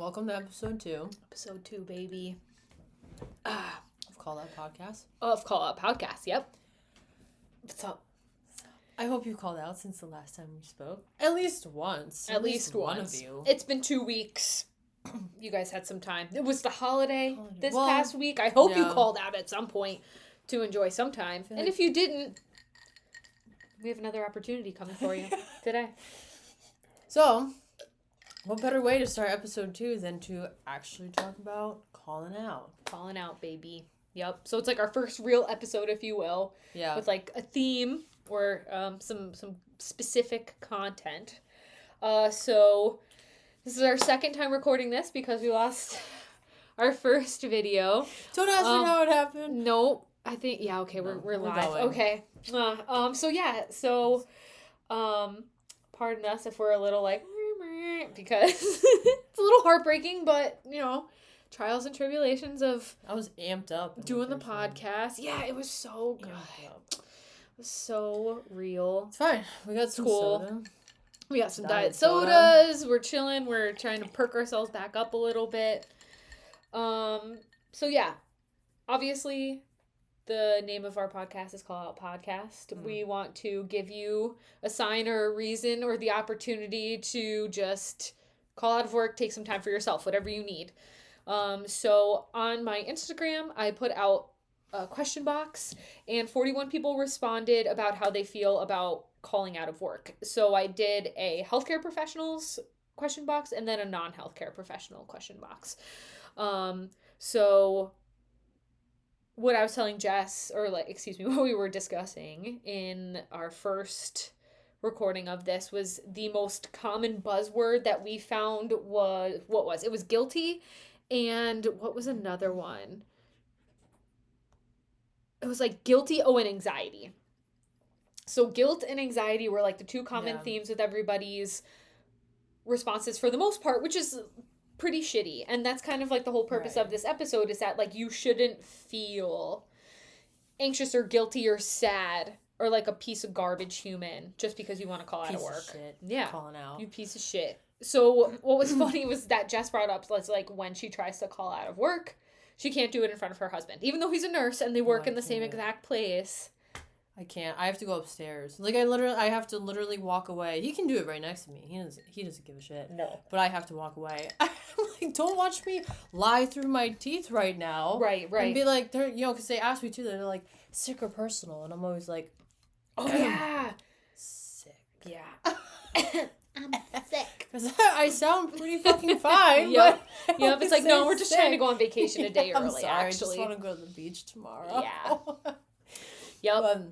Welcome to episode 2. Episode 2, baby. Of Call Out Podcast. Of Call Out Podcast, yep. What's up? I hope you called out since the last time we spoke. At least once. At least one once. of you. It's been 2 weeks. You guys had some time. It was the holiday this Well, past week. I hope you yeah. called out at some point to enjoy some time. And like- if you didn't, we have another opportunity coming for you today. So, what better way to start episode 2 than to actually talk about calling out? Calling out, baby. Yep. So it's like our first real episode, if you will. Yeah. With like a theme or some specific content. So this is our second time recording this because we lost our first video. Don't ask me how it happened. Nope. I think we're we're live. going. Okay. Pardon us if we're a little like because it's a little heartbreking, but trials and tribulations of I was amped up. doing the podcast. Yeah, it was so good. It was so real. It's fine. We got some Cool. soda. We got some Diet diet sodas. We're chilling. We're trying to perk ourselves back up a little bit. So yeah, obviously the name of our podcast is Call Out Podcast. We want to give you a sign or a reason or the opportunity to just call out of work, take some time for yourself, whatever you need. So on my Instagram, I put out a question box and 41 people responded about how they feel about calling out of work. So I did a healthcare professionals question box and then a non-healthcare professional question box. So what I was telling Jess, what we were discussing in our first recording of this was the most common buzzword that we found was, it was guilty, and what was another one? It was like guilty, and anxiety. So guilt and anxiety were like the two common themes with everybody's responses for the most part, which is pretty shitty. And that's kind of like the whole purpose of this episode is that like you shouldn't feel anxious or guilty or sad or like a piece of garbage human just because you want to call out of work. Shit. Yeah. Calling out. You piece of shit. So what was funny was that Jess brought up like when she tries to call out of work, she can't do it in front of her husband. Even though he's a nurse and they work in the same exact place. I can't. I have to go upstairs. Like I have to literally walk away. He can do it right next to me. He doesn't give a shit. No. But I have to walk away. I'm like, don't watch me lie through my teeth right now. Right. And be like, they're because they ask me too. They're like, sick or personal, and I'm always like, oh yeah, sick. Yeah. I'm sick. Because I sound pretty fucking fine. Yep. But Yep. It's like, no, we're just trying to sick. go on vacation a day I'm early, sorry, actually. I just want to go to the beach tomorrow. Yeah. Yep.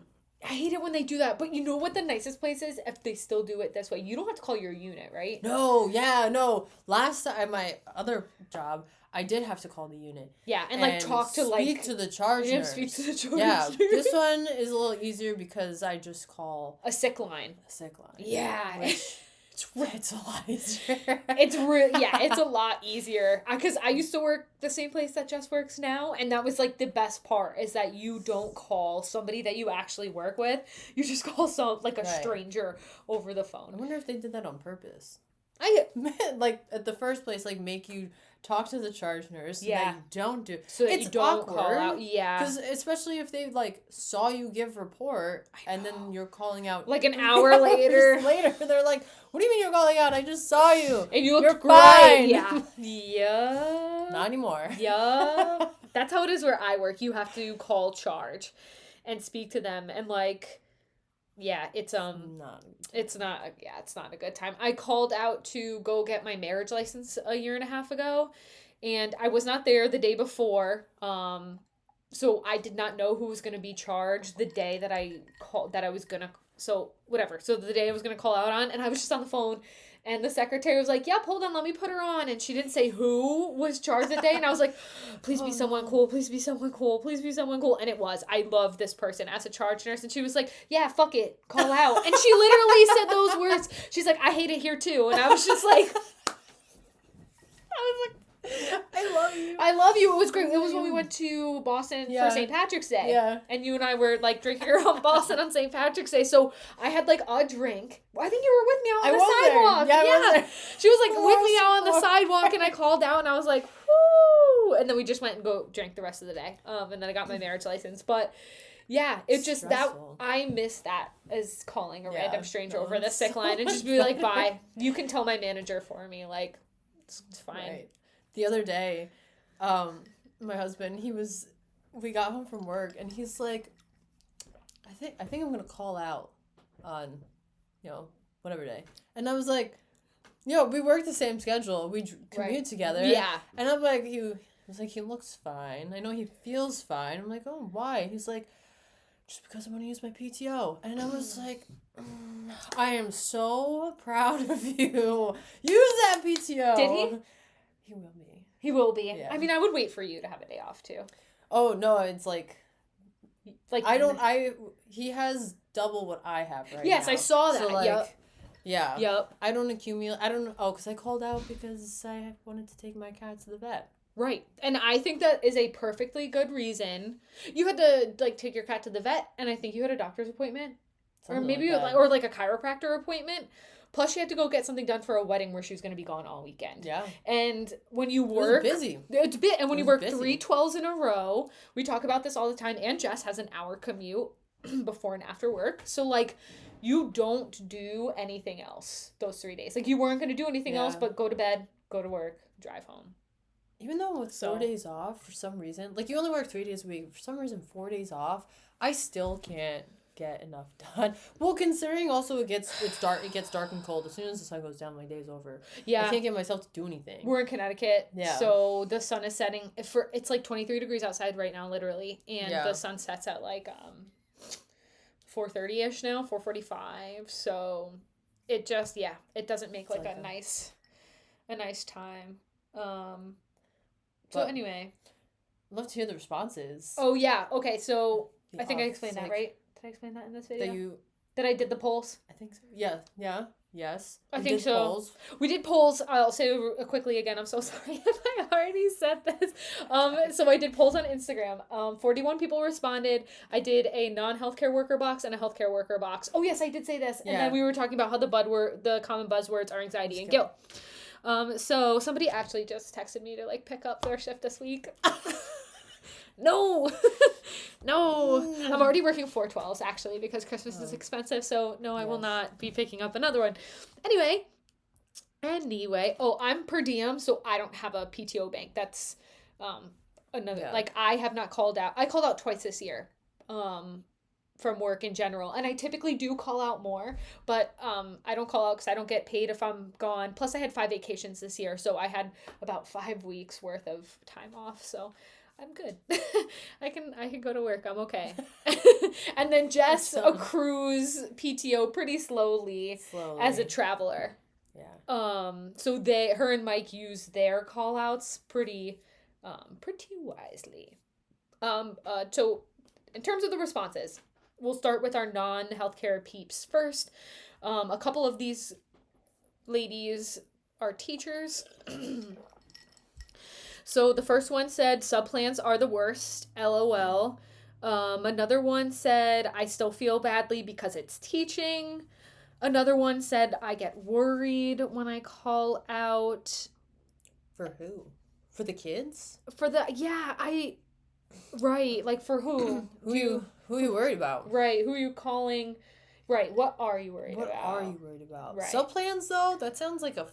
I hate it when they do that. But you know what the nicest place is? If they still do it this way. You don't have to call your unit, right? No. Last time at my other job, I did have to call the unit. Yeah, and like talk to like... Speak to the charge nurse. Speak to the charge Yeah, nurse. this one is a little easier because I just call... a sick line. A sick line. Yeah. Which, it's a lot easier. It's a lot easier. Because I used to work the same place that Jess works now, and that was like the best part, is that you don't call somebody that you actually work with. You just call a stranger over the phone. I wonder if they did that on purpose. Like at the first place, like make you talk to the charge nurse so Yeah. that you don't do... So that it's you don't awkward, call out. Yeah. Because especially if they like saw you give report and then you're calling out like an hour later. They're like, what do you mean you're calling out? I just saw you. And you You're look great. fine. Yeah. Yeah. Not anymore. Yeah. That's how it is where I work. You have to call charge and speak to them, and like, yeah, it's not a good time. I called out to go get my marriage license a year and a half ago, and I was not there the day before. So I did not know who was going to be charged the day that I called, that I was going to, so whatever. So the day I was going to call out on, and I was just on the phone, and the secretary was like, yep, hold on, let me put her on. And she didn't say who was charged that day. And I was like, please be someone cool. Please be someone cool. Please be someone cool. And it was. I love this person as a charge nurse. And she was like, yeah, fuck it. Call out. And she literally said those words. She's like, I hate it here too. And I was just like, I love you. I love you. It was great. It was when we went to Boston for St. Patrick's Day. Yeah. And you and I were like drinking around Boston on St. Patrick's Day. So I had like a drink. I think you were with me out on the sidewalk. There. Yeah, I was there. She was like with me out on the sidewalk, and I called out and I was like, whoo. And then we just went and drank the rest of the day. And then I got my marriage license. But yeah, it just Stressful. I miss that as calling a random stranger over the it's sick so line and just be like, bye. You can tell my manager for me. Like, it's fine. Right. The other day, my husband, we got home from work and he's like, I think I'm gonna call out on, whatever day. And I was like, we work the same schedule. We commute together. Yeah. And I'm like, he looks fine. I know he feels fine. I'm like, oh, why? He's like, just because I want to use my PTO. And I was like, I am so proud of you. Use that PTO. Did he? He will be. He will be. Yeah. I mean, I would wait for you to have a day off too. Oh, no, it's like Like he has double what I have right Yes, now. I saw that. So, like, yep. Yeah. Yep. I don't accumulate. I don't know. Oh, because I called out because I wanted to take my cat to the vet. Right. And I think that is a perfectly good reason. You had to like take your cat to the vet, and I think you had a doctor's appointment. Something or maybe like that. or like a chiropractor appointment. Plus, she had to go get something done for a wedding where she was going to be gone all weekend. Yeah. And when you work... It was busy. It's a bit. And when you work busy. 3 12s in a row, we talk about this all the time, and Jess has an hour commute before and after work. So, like, you don't do anything else those 3 days. Like, you weren't going to do anything else but go to bed, go to work, drive home. Even though with 4 days off, for some reason, like, you only work 3 days a week. For some reason, 4 days off, I still can't get enough done. Well, considering also it gets dark and cold. As soon as the sun goes down, my day's over. Yeah. I can't get myself to do anything. We're in Connecticut. Yeah. So the sun is setting it's like 23 degrees outside right now, literally. And the sun sets at like 4:30ish now, 4:45. So it just it doesn't make like a nice time. So anyway. I'd love to hear the responses. Oh yeah. Okay, so I think I explained that, like, right? Did I explain that in this video? That I did the polls? I think so. Yeah. Yeah. Yes. I think so. Polls. We did polls. I'll say quickly again. I'm so sorry if I already said this. So I did polls on Instagram. 41 people responded. I did a non-healthcare worker box and a healthcare worker box. Oh yes, I did say this. And then we were talking about how the common buzzwords are anxiety and guilt. So somebody actually just texted me to like pick up their shift this week. No, I'm already working 4/12s actually because Christmas is expensive. So no, I will not be picking up another one. Anyway, I'm per diem, so I don't have a PTO bank. That's another like I have not called out. I called out twice this year. From work in general, and I typically do call out more, but I don't call out because I don't get paid if I'm gone. Plus I had 5 vacations this year, so I had about 5 weeks worth of time off, so I'm good. I can go to work. I'm okay. And then Jess accrues PTO pretty slowly as a traveler. Yeah. So her and Mike use their call outs pretty wisely. So in terms of the responses, we'll start with our non-healthcare peeps first. A couple of these ladies are teachers. So the first one said, sub-plans are the worst, LOL. Another one said, I still feel badly because it's teaching. Another one said, I get worried when I call out. For who? For the kids? Right, like for who? Who are you worried about? Right, who are you calling? Right, what are you worried about? What are you worried about? Right. Sub-plans, though? That sounds like a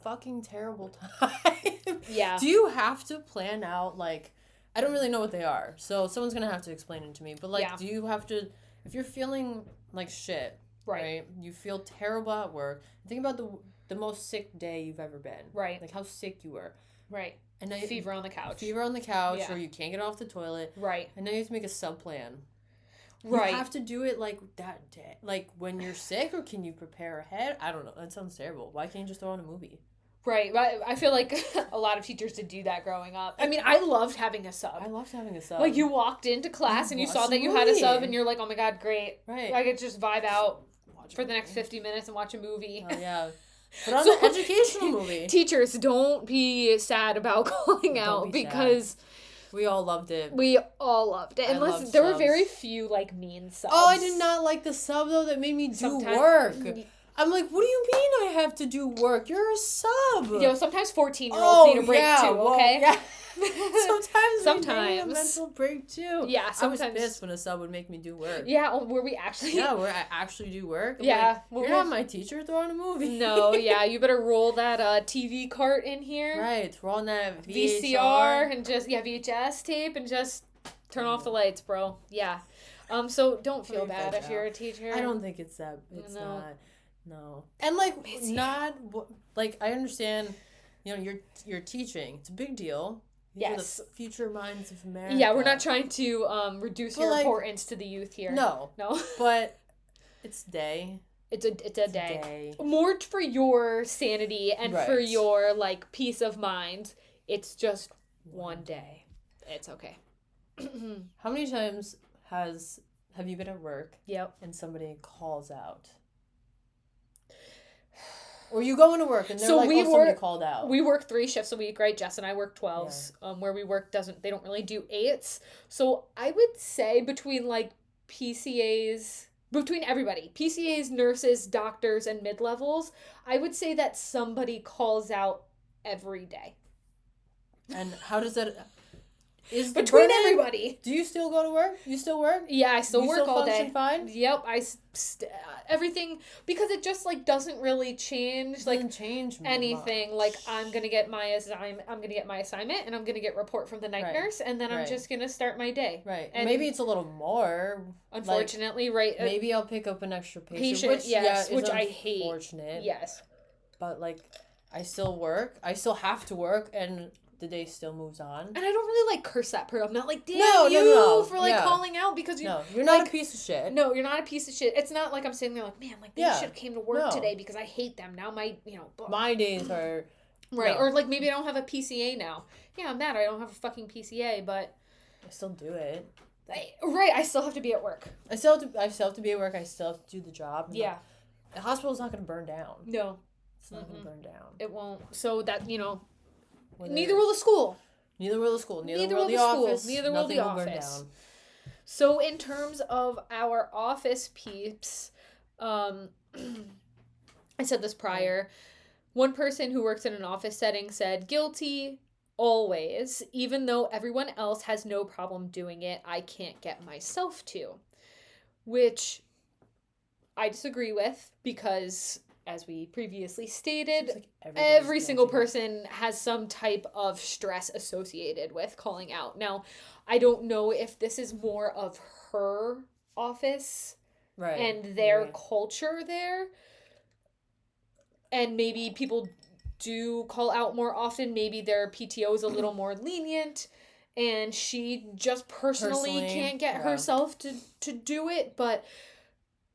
fucking terrible time. Yeah. Do you have to plan out, like, I don't really know what they are, so someone's gonna have to explain it to me, but, like, do you have to, if you're feeling like shit, right? You feel terrible at work, think about the most sick day you've ever been. Right. Like, how sick you were. Right. And now fever on the couch, or you can't get off the toilet. Right. And now you have to make a sub-plan. Right. You have to do it, like, that day. Like, when you're sick, or can you prepare ahead? I don't know. That sounds terrible. Why can't you just throw on a movie? Right. I feel like a lot of teachers did do that growing up. I mean, I loved having a sub. I loved having a sub. Like, you walked into class and you saw that you had a sub and you're like, oh my god, great. Right. I could just vibe out for the next 50 minutes and watch a movie. Oh, yeah. Put on an educational movie. Teachers, don't be sad about calling out because we all loved it. We all loved it. Unless there were very few like mean subs. Oh, I did not like the sub though that made me do work. I'm like, what do you mean I have to do work? You're a sub. Sometimes 14-year-olds need a break too, okay? Yeah. Sometimes we need a mental break too. Yeah, sometimes. I was pissed when a sub would make me do work. Yeah, where we actually... Yeah, where I actually do work. I'm yeah. Like, you're not my teacher, throw on a movie. No, yeah, you better roll that TV cart in here. Right, roll on that VCR and just, VHS tape and just turn off the lights, bro. Yeah. So don't feel bad if you're a teacher. I don't think it's that. It's not. No. And like, I understand, you're teaching. It's a big deal. These are the future minds of America. Yeah, we're not trying to reduce your importance to the youth here. No. But it's a day. It's a day. More for your sanity and for your peace of mind. It's just one day. It's okay. How many times have you been at work? Yep. And somebody calls out? Or you go into work and they're somebody called out. We work 3 shifts a week, right? Jess and I work 12s. Yeah. Where we work they don't really do 8s. So I would say between PCAs, between everybody, PCAs, nurses, doctors, and mid-levels, I would say that somebody calls out every day. And how does that... Is between everybody. Do you still go to work? You still work? Yeah, I still work all day. Fine? Yep, everything, because it just doesn't really change change anything. Much. I'm gonna get my assignment, and I'm gonna get report from the night nurse, and then I'm just gonna start my day. Right. And maybe it's a little more. Unfortunately, right. Maybe I'll pick up an extra patient, which I hate. Unfortunate. Yes. But I still work. I still have to work, and the day still moves on. And I don't really curse that person. I'm not damn you for calling out because you're not a piece of shit. No, you're not a piece of shit. It's not I'm sitting there man, they should have came to work today because I hate them. Now my, my days are... Right, or maybe I don't have a PCA now. Yeah, I'm mad I don't have a fucking PCA, but... I still do it. I still have to be at work. I still have to be at work. I still have to do the job. Yeah. The hospital's not going to burn down. No. It's not going to burn down. It won't. So that, neither will the school. Neither will the school. Neither will the office. Neither will the office. So in terms of our office peeps, I said this prior. One person who works in an office setting said, guilty always, even though everyone else has no problem doing it, I can't get myself to. Which I disagree with because... As we previously stated, every single person has some type of stress associated with calling out. Now, I don't know if this is more of her office and their culture there. And maybe people do call out more often. Maybe their PTO is a little more lenient and she just personally can't get herself to do it. But...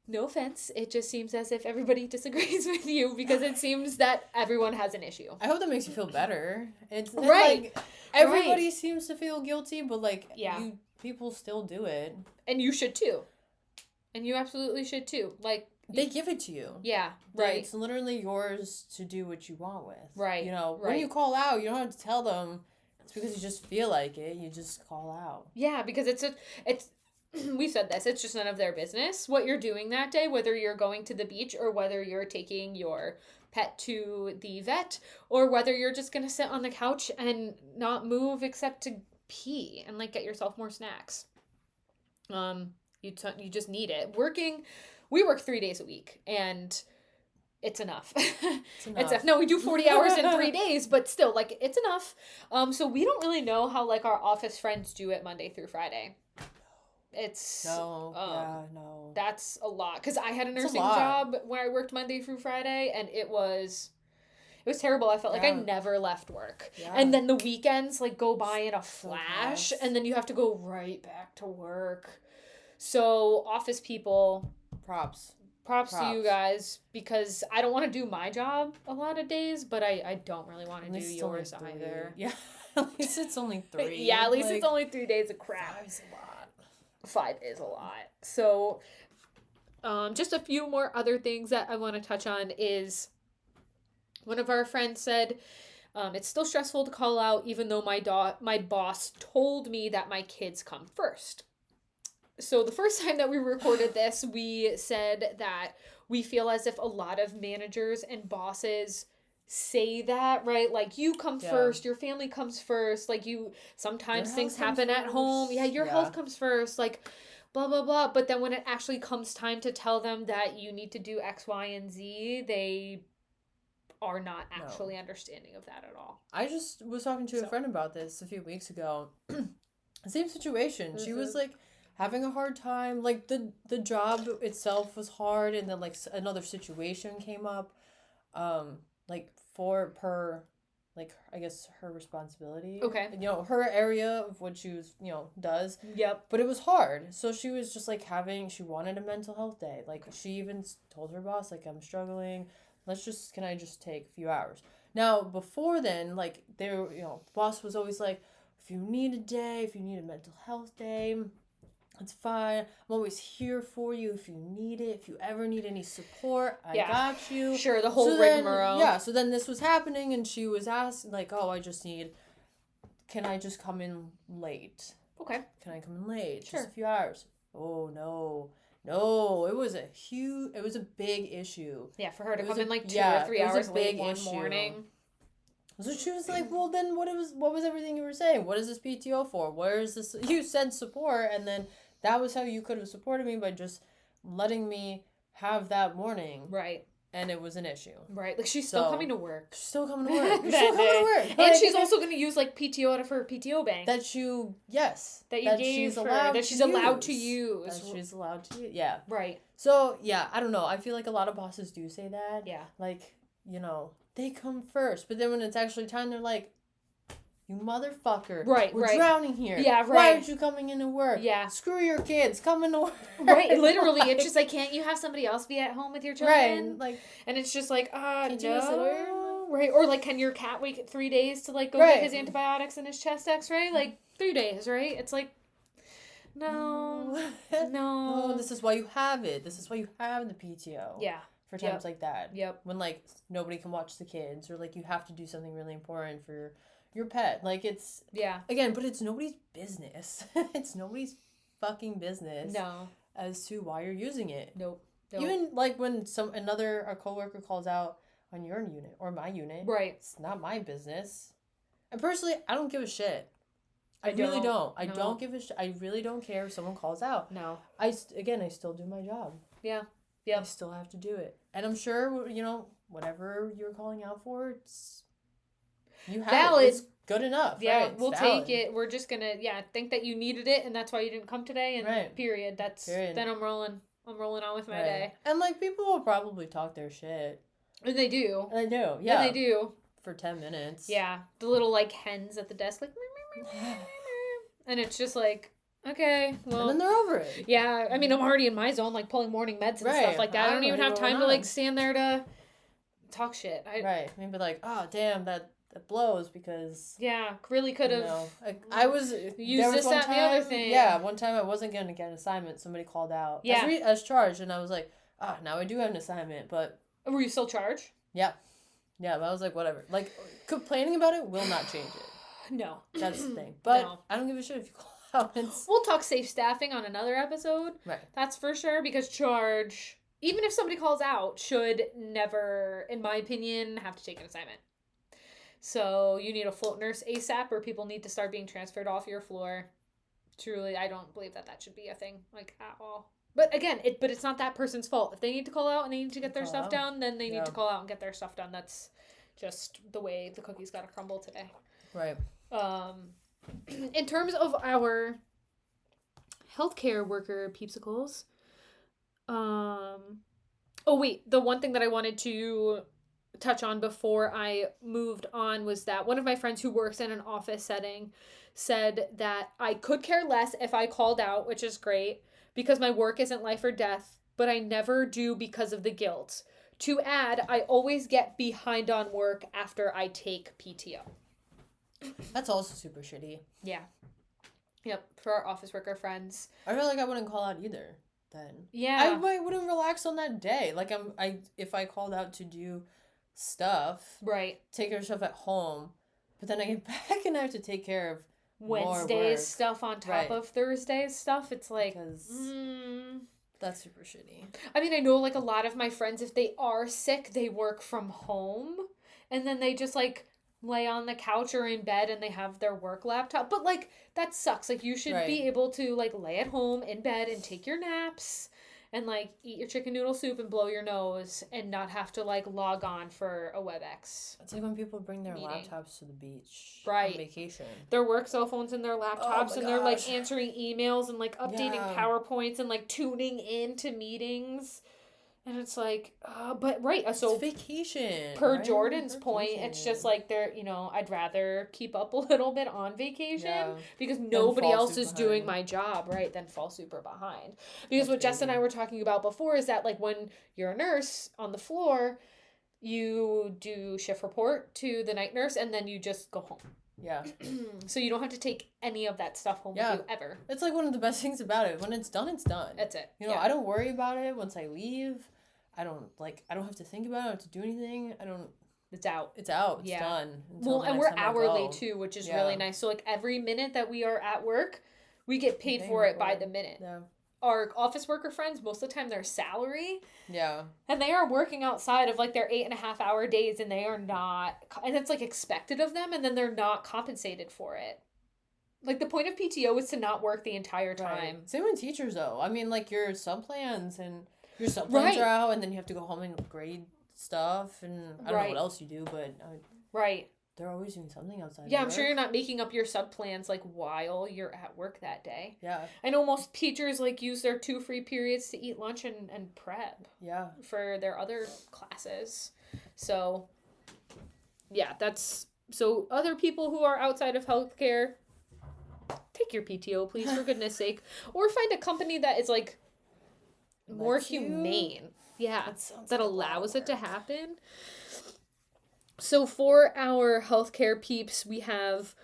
no offense, it just seems as if everybody disagrees with you because it seems that everyone has an issue. I hope that makes you feel better. It's right. Everybody seems to feel guilty, but people still do it. And you should too. And you absolutely should too. They give it to you. Yeah, right. It's literally yours to do what you want with. Right. When you call out, you don't have to tell them it's because you just feel like it. You just call out. Yeah, because it's we said this, it's just none of their business what you're doing that day, whether you're going to the beach or whether you're taking your pet to the vet or whether you're just going to sit on the couch and not move except to pee and get yourself more snacks. You just need it. We work 3 days a week and it's enough. It's enough. No, we do 40 hours in 3 days, but still it's enough. So we don't really know how our office friends do it Monday through Friday. It's no. That's a lot because I had a nursing job where I worked Monday through Friday, and it was terrible. I felt like I never left work, and then the weekends go by in a flash, and then you have to go right back to work. So office people, props to you guys because I don't want to do my job a lot of days, but I don't really want to do yours either. Yeah, at least it's only 3. Yeah, at least it's only 3 days of crap. 5's a lot. 5 is a lot. So, just a few more other things that I want to touch on is One of our friends said, it's still stressful to call out even though my boss told me that my kids come first. So the first time that we recorded this, we said that we feel as if a lot of managers and bosses say that, right? Like, you come first, your family comes first, like, sometimes things happen at home. Yeah, your health comes first, like, blah, blah, blah. But then when it actually comes time to tell them that you need to do X, Y, and Z, they are not actually understanding of that at all. I just was talking to a friend about this a few weeks ago. Same situation. Mm-hmm. She was like having a hard time. Like the job itself was hard, and then like another situation came up. Like like I guess her responsibility. Okay. You know, her area of what she was, does. Yep. But it was hard. So she was just like she wanted a mental health day. Like she even told her boss, like, I'm struggling. Can I just take a few hours? Now, before then, like, the boss was always like, if you need a day, if you need a mental health day, it's fine. I'm always here for you if you need it. If you ever need any support, I got you. Sure, the whole rigmarole. Yeah, so then this was happening, and she was asking, like, can I just come in late? Okay. Can I come in late? Sure. Just a few hours. Oh, no, it was a big issue. Yeah, for her to come in like 2 or 3 hours late one morning. So she was like, well, then what was everything you were saying? What is this PTO for? Where is this? You said support, and then that was how you could have supported me, by just letting me have that morning. Right. And it was an issue. Right. Like, she's still coming to work. She's still coming to work. And like, she's also going to use, like, PTO out of her PTO bank. That she's allowed to use. Yeah. Right. So, yeah, I don't know. I feel like a lot of bosses do say that. Yeah. Like, they come first. But then when it's actually time, they're like, you motherfucker. Right, We're drowning here. Yeah, right. Why aren't you coming into work? Yeah. Screw your kids. Come into work. Right, literally. It's just like, can't you have somebody else be at home with your children? Right. Like, and it's just like, no. Right. Or like, can your cat wait 3 days to like go get his antibiotics and his chest x-ray? Like, 3 days, right? It's like, no. No, this is why you have it. This is why you have the PTO. Yeah. For times like that. Yep. When, like, nobody can watch the kids, or, like, you have to do something really important for your pet. Like, it's... Yeah. Again, but it's nobody's business. It's nobody's fucking business. No. As to why you're using it. Nope. Even, like, when a coworker calls out on your unit, or my unit. Right. It's not my business. And personally, I don't give a shit. I really don't. I don't give a shit. I really don't care if someone calls out. No. I still do my job. Yeah. Yeah. I still have to do it. And I'm sure, whatever you're calling out for, you have valid. It's good enough. Yeah, right? We'll take it. We're just going to, think that you needed it, and that's why you didn't come today, and period. Then I'm rolling on with my day. And, like, people will probably talk their shit. And they do. Yeah. And they do. For 10 minutes. Yeah. The little, like, hens at the desk, like, and it's just like, okay, well. And then they're over it. Yeah, I mean, I'm already in my zone, like, pulling morning meds and stuff like that. I don't even have time to, like, stand there to talk shit. Maybe like, oh, damn, that blows, because... Yeah, really could have... I was... Used this, that, and the other thing. Yeah, one time I wasn't going to get an assignment. Somebody called out. Yeah. As charged, and I was like, now I do have an assignment, but... Were you still charged? Yeah. Yeah, but I was like, whatever. Like, complaining about it will not change it. No. That's the thing. But I don't give a shit if you call out. We'll talk safe staffing on another episode. Right. That's for sure, because charge, even if somebody calls out, should never, in my opinion, have to take an assignment. So you need a float nurse ASAP, or people need to start being transferred off your floor. Truly, I don't believe that should be a thing, like, at all. But again, it's not that person's fault. If they need to call out and they need to get their stuff done, then they need to call out and get their stuff done. That's just the way the cookies gotta crumble today. Right. In terms of our healthcare worker peepsicles, the one thing that I wanted to touch on before I moved on was that one of my friends who works in an office setting said that I could care less if I called out, which is great, because my work isn't life or death, but I never do because of the guilt. To add, I always get behind on work after I take PTO. That's also super shitty. Yeah. Yep, for our office worker friends. I feel like I wouldn't call out either then. Yeah. I wouldn't relax on that day. Like, if I called out to do stuff, Right. take care of stuff at home, but then I get back and I have to take care of Wednesday's stuff on top Right. of Thursday's stuff. It's like, because that's super shitty. I mean, I know like a lot of my friends, if they are sick, they work from home and then they just like lay on the couch or in bed and they have their work laptop. But like, that sucks. Like, you should Right. be able to like lay at home in bed and take your naps and like eat your chicken noodle soup and blow your nose and not have to like log on for a WebEx. It's like when people bring their Meeting. laptops to the beach Right. on vacation. Their work cell phones and their laptops my and they're like gosh. answering emails and like updating Yeah. PowerPoints and like tuning into meetings. And it's like, but right, so It's vacation. per right? Jordan's point, it's Vacation. just like they're, I'd rather keep up a little bit on vacation Yeah. because nobody fall else super is doing behind. my job, right? Than fall super behind. Because That's what Jess and I crazy. were talking about before is that like when you're a nurse on the floor, you do shift report to the night nurse and then you just go home. Yeah. So you don't have to take any of that stuff home Yeah. with you ever. It's like one of the best things about it. When it's done, it's done. That's it. You know, Yeah. I don't worry about it once I leave. I don't have to think about it. I don't have to do anything. It's out. It's out. It's Yeah. done. Well, until the and next we're time I hourly go. too, which is Yeah. really nice. So like every minute that we are at work, we get paid Paying for it for by it. the minute. Yeah. Our office worker friends, most of the time they're salary Yeah. and they are working outside of like their 8.5 hour days and they are not, and it's like expected of them and then they're not compensated for it. Like the point of PTO is to not work the entire time. Right. Same with teachers though. I mean, like your sub plans Right. are out, and then you have to go home and grade stuff, and I don't know Right. what else you do, but Right. they're always doing something outside. Yeah, of I'm sure work. you're not making up your sub plans like while you're at work that day. Yeah. I know most teachers like use their 2 free periods to eat lunch and prep Yeah. for their other classes. So yeah, so other people who are outside of healthcare, take your PTO, please, for goodness sake. Or find a company that is like more Lets you? humane. Yeah. That sounds That like a lot of allows it to work. happen. So for our healthcare peeps, we have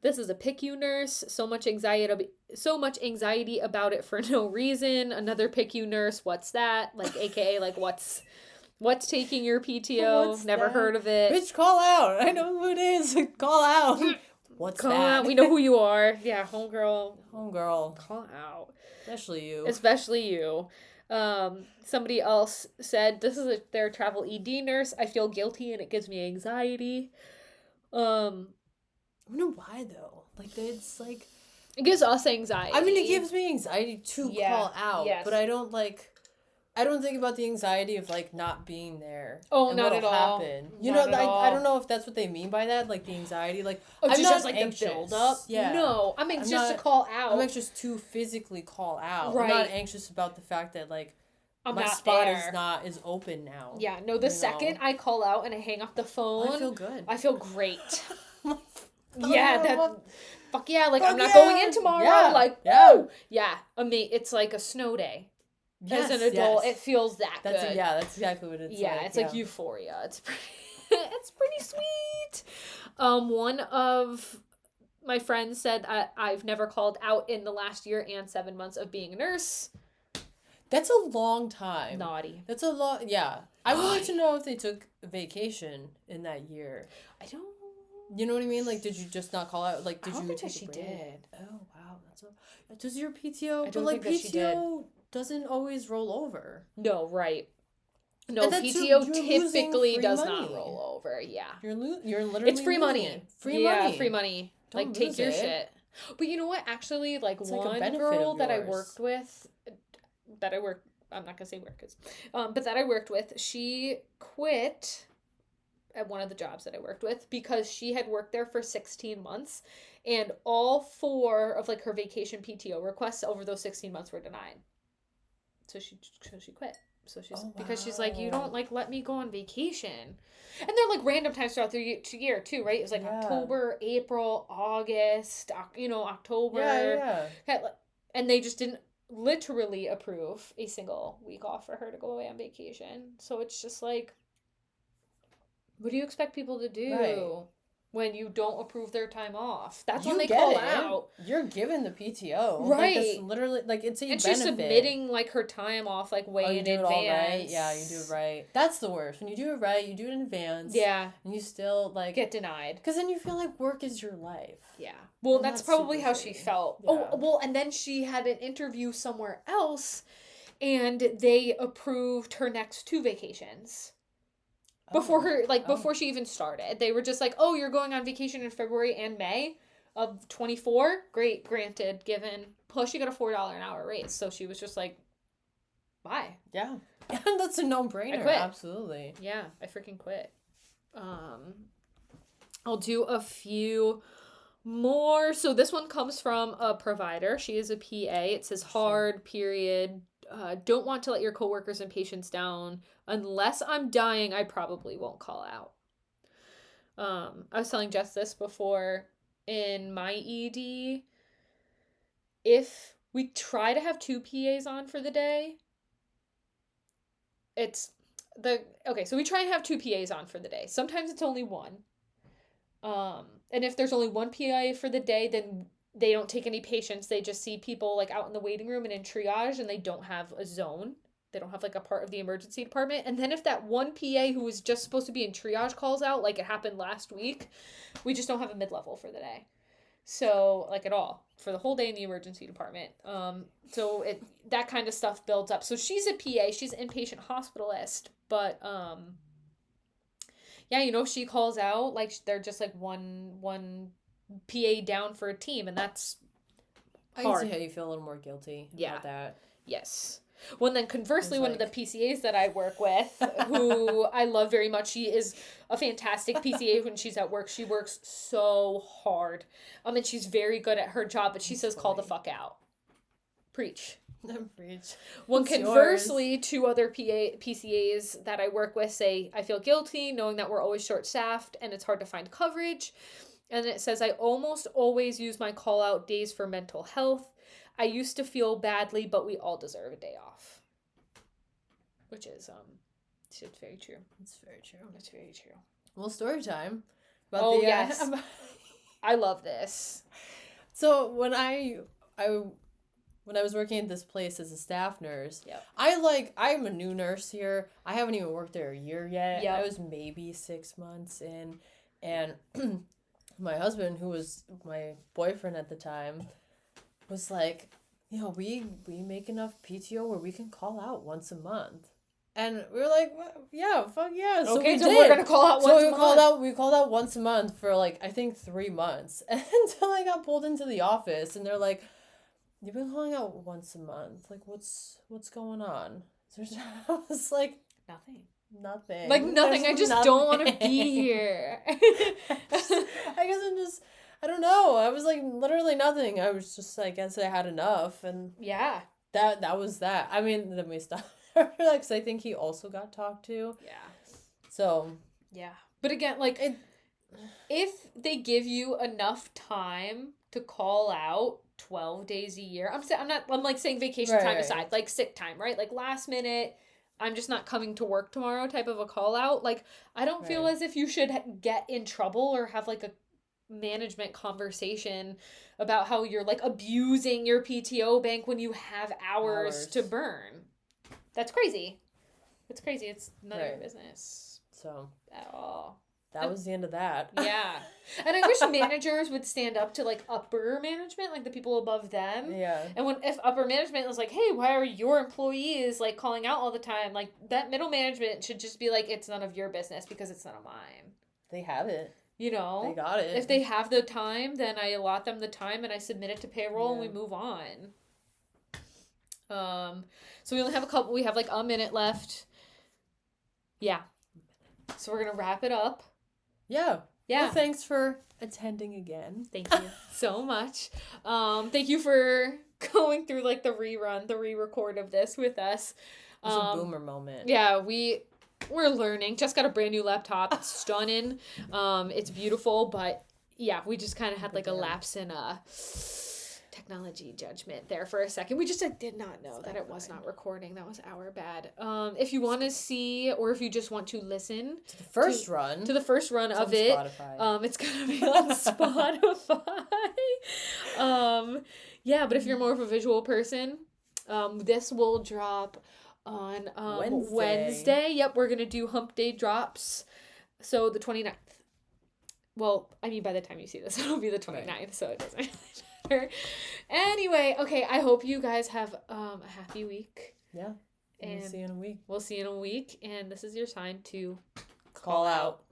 this is a PICU nurse, so much anxiety about it for no reason. Another PICU nurse, what's that? Like AKA like what's taking your PTO? What's Never that? heard of it. Bitch, call out. I know who it is. Call out. What's Call that? out. We know who you are. Yeah, homegirl. Homegirl. Call out. Especially you. Especially you. Somebody else said, this is their travel ED nurse. I feel guilty and it gives me anxiety. I don't know why though. Like it's like It gives us anxiety. I mean it gives me anxiety to Yeah, call out. yes. But I don't think about the anxiety of like not being there. Oh, and not what'll at all. happen. Not at I all. don't know if that's what they mean by that, like the anxiety, like Oh, I'm just not like anxious. the build up. Yeah. No, I'm anxious not- to call out. I'm anxious to physically call out. I'm Right. not anxious about the fact that like I'm my not spot there. is open now. Yeah, no, the You second know. I call out and I hang up the phone, I feel good. I feel great. Oh, Yeah, that well, fuck yeah, like fuck I'm not yeah. going in tomorrow. Yeah. Like Yeah. woo! Yeah, it's like a snow day. yes, As an adult, yes. it feels that That's good. that's exactly what it's Yeah, like. it's like euphoria. It's pretty, it's pretty sweet. One of my friends said I've never called out in the last year and 7 months of being a nurse. That's a long time. Naughty. That's a lot. Yeah, I would like to know if they took vacation in that year. I don't. You know what I mean? Like, did you just not call out? Like, did I don't you think take that a she break? did. Oh wow, that's a. Does your PTO? I But don't like think that she did. PTO doesn't always roll over. No, right. No, And that's PTO you're losing typically free does not money. roll over. Yeah. You're literally. It's free losing money. it. Free yeah, money. free money. Don't Like, take lose your it. shit. But you know what? Actually, like, It's like a one benefit girl of that I yours. worked with, I'm not going to say where, but that I worked with, she quit at one of the jobs that I worked with because she had worked there for 16 months and all 4 of, like, her vacation PTO requests over those 16 months were denied. So she quit. So she's because she's like, you don't like let me go on vacation, and they're like random times throughout the year too, right? It was like Yeah. October, April, August, October. Yeah. And they just didn't literally approve a single week off for her to go away on vacation. So it's just like, what do you expect people to do? Right. when you don't approve their time off. That's when You they get call it. out. You're given the PTO. Right. Like, it's literally, like, it's a And benefit. she's submitting, like, her time off, like, way you in do advance. it all right? Yeah, you do it right. That's the worst. When you do it right, you do it in advance. Yeah. And you still, like... Get denied. Because then you feel like work is your life. Yeah. Well, And that's that's probably super how shitty. she felt. Yeah. Oh, well, and then she had an interview somewhere else, and they approved her next 2 vacations. Before before she even started. They were just like, oh, you're going on vacation in February and May of 24? Great, granted, given. Plus, she got a $4 an hour raise. So she was just like, bye. Yeah. And that's a no-brainer. I quit. Absolutely. Yeah, I freaking quit. I'll do a few more. So this one comes from a provider. She is a PA. It says hard, period. Don't want to let your coworkers and patients down. Unless I'm dying, I probably won't call out. I was telling Jess this before. In my ED, if we try to have 2 PAs on for the day, so we try and have 2 PAs on for the day. Sometimes it's only 1. And if there's only 1 PA for the day, then they don't take any patients. They just see people, like, out in the waiting room and in triage, and they don't have a zone. They don't have, like, a part of the emergency department. And then if that 1 PA who was just supposed to be in triage calls out, like it happened last week, we just don't have a mid-level for the day. So, like, at all. For the whole day in the emergency department. So that kind of stuff builds up. So she's a PA. She's an inpatient hospitalist. But, yeah, you know, she calls out, like, they're just, like, one PA down for a team, and that's hard. I can see how you feel a little more guilty about that. Yes. Well, and then conversely, one of the PCAs that I work with, who I love very much, she is a fantastic PCA when she's at work. She works so hard. And she's very good at her job, but she says, call the fuck out. Preach. Preach. Well, conversely, 2 other PCAs that I work with say, I feel guilty knowing that we're always short-staffed and it's hard to find coverage. And it says, I almost always use my call-out days for mental health. I used to feel badly, but we all deserve a day off. Which is, it's very true. It's very true. It's very true. Well, story time. Yes. I love this. So when I was working at this place as a staff nurse, yep. I'm a new nurse here. I haven't even worked there a year yet. Yep. I was maybe 6 months in, and my husband, who was my boyfriend at the time, was like, you know, we make enough PTO where we can call out once a month. And we were like, well, yeah, fuck yeah. So okay, we so did. We're going to call out once a month. We called out once a month for, like, I think 3 months. Until I got pulled into the office, and they're like, you've been calling out once a month. Like, what's going on? So I was like, nothing. Like, nothing. I just don't want to be here. I don't know. I was like, literally nothing. I was just, I guess I had enough. And yeah. That was that. I mean, then we stopped. Because I think he also got talked to. Yeah. So. Yeah. But again, like, if they give you enough time to call out 12 days a year, I'm like saying vacation time aside, like sick time, right? Like last minute, I'm just not coming to work tomorrow type of a call out. Like, I don't feel as if you should get in trouble or have like a management conversation about how you're like abusing your PTO bank when you have hours to burn. That's crazy. It's crazy. It's none of your business. So. At all. That was the end of that. Yeah. And I wish managers would stand up to, like, upper management, like the people above them. Yeah. And if upper management was like, hey, why are your employees, like, calling out all the time? Like, that middle management should just be like, it's none of your business because it's none of mine. They have it. You know? They got it. If they have the time, then I allot them the time and I submit it to payroll and we move on. So we only have we have like a minute left. Yeah. So we're going to wrap it up. Yeah. Yeah. Well, thanks for attending again. Thank you so much. Thank you for going through like the re-record of this with us. It's a boomer moment. Yeah, we're learning. Just got a brand new laptop. It's stunning. It's beautiful, but yeah, we just kind of had like a lapse in technology judgment there for a second. We just did not know that it was not recording. That was our bad. If you want to see, or if you just want to listen to the first run of it, Spotify. It's gonna be on Spotify. Yeah, but if you're more of a visual person, this will drop on Wednesday. Yep, we're gonna do Hump Day drops. So the 29th. Well, I mean, by the time you see this, it'll be the 29th, right. So it doesn't really matter. Anyway, okay, I hope you guys have a happy week. Yeah. And we'll see you in a week. We'll see you in a week. And this is your sign to call out.